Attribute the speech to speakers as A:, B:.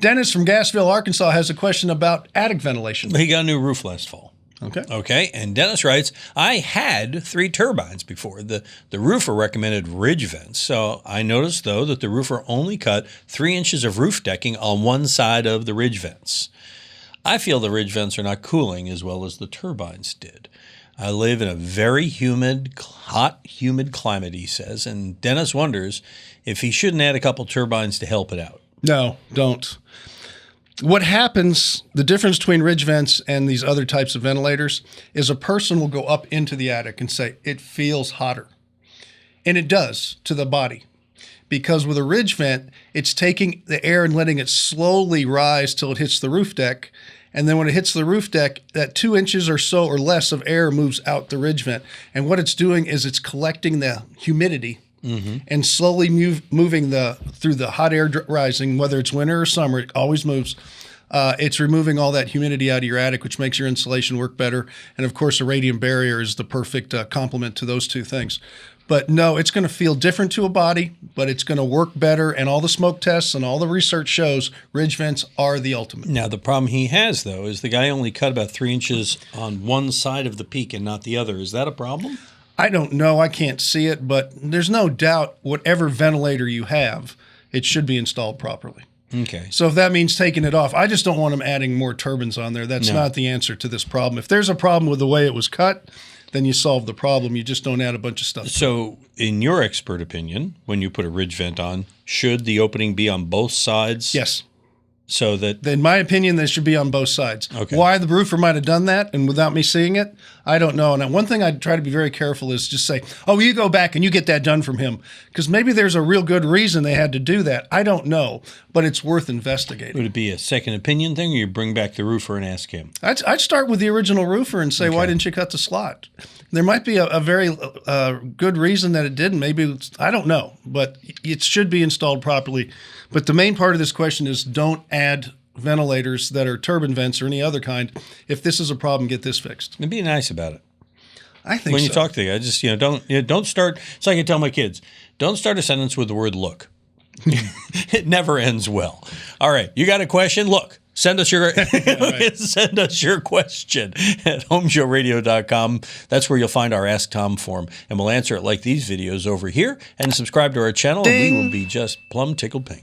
A: Dennis from Gassville, Arkansas, has a question about attic ventilation.
B: He got a new roof last fall.
A: Okay.
B: And Dennis writes, I had 3 turbines before. The roofer recommended ridge vents. So I noticed, though, that the roofer only cut 3 inches of roof decking on one side of the ridge vents. I feel the ridge vents are not cooling as well as the turbines did. I live in a very hot, humid climate, he says, and Dennis wonders if he shouldn't add a couple turbines to help it out.
A: No, don't. What happens, the difference between ridge vents and these other types of ventilators, is a person will go up into the attic and say, it feels hotter. And it does to the body. Because with a ridge vent, it's taking the air and letting it slowly rise till it hits the roof deck. And then when it hits the roof deck, that 2 inches or so or less of air moves out the ridge vent. And what it's doing is it's collecting the humidity and slowly moving through the hot air rising, whether it's winter or summer, it always moves. It's removing all that humidity out of your attic, which makes your insulation work better. And of course, a radiant barrier is the perfect complement to those two things. But no, it's going to feel different to a body, but it's going to work better. And all the smoke tests and all the research shows ridge vents are the ultimate.
B: Now, the problem he has, though, is the guy only cut about 3 inches on one side of the peak and not the other. Is that a problem?
A: I don't know. I can't see it, but there's no doubt whatever ventilator you have, it should be installed properly.
B: Okay.
A: So if that means taking it off, I just don't want them adding more turbines on there. That's not the answer to this problem. If there's a problem with the way it was cut, then you solve the problem. You just don't add a bunch of stuff.
B: So in your expert opinion, when you put a ridge vent on, should the opening be on both sides?
A: Yes.
B: So that,
A: in my opinion, they should be on both sides.
B: Okay.
A: Why the roofer might have done that and without me seeing it, I don't know. And one thing I try to be very careful is just say, oh, you go back and you get that done from him. Because maybe there's a real good reason they had to do that. I don't know, but it's worth investigating.
B: would it be a second opinion thing, or you bring back the roofer and ask him?
A: I'd start with the original roofer and say, why didn't you cut the slot? There might be a very good reason that it didn't. Maybe, I don't know, but it should be installed properly. But the main part of this question is don't add ventilators that are turbine vents or any other kind. If this is a problem, get this fixed.
B: And be nice about it.
A: I think
B: when
A: so.
B: you talk to the guy, just don't start. It's like I tell my kids, don't start a sentence with the word "look." It never ends well. All right, you got a question? Look. Send us your send us your question at HomeShowRadio.com. That's where you'll find our Ask Tom form, and we'll answer it like these videos over here. And subscribe to our channel, and we will be just plumb tickled pink.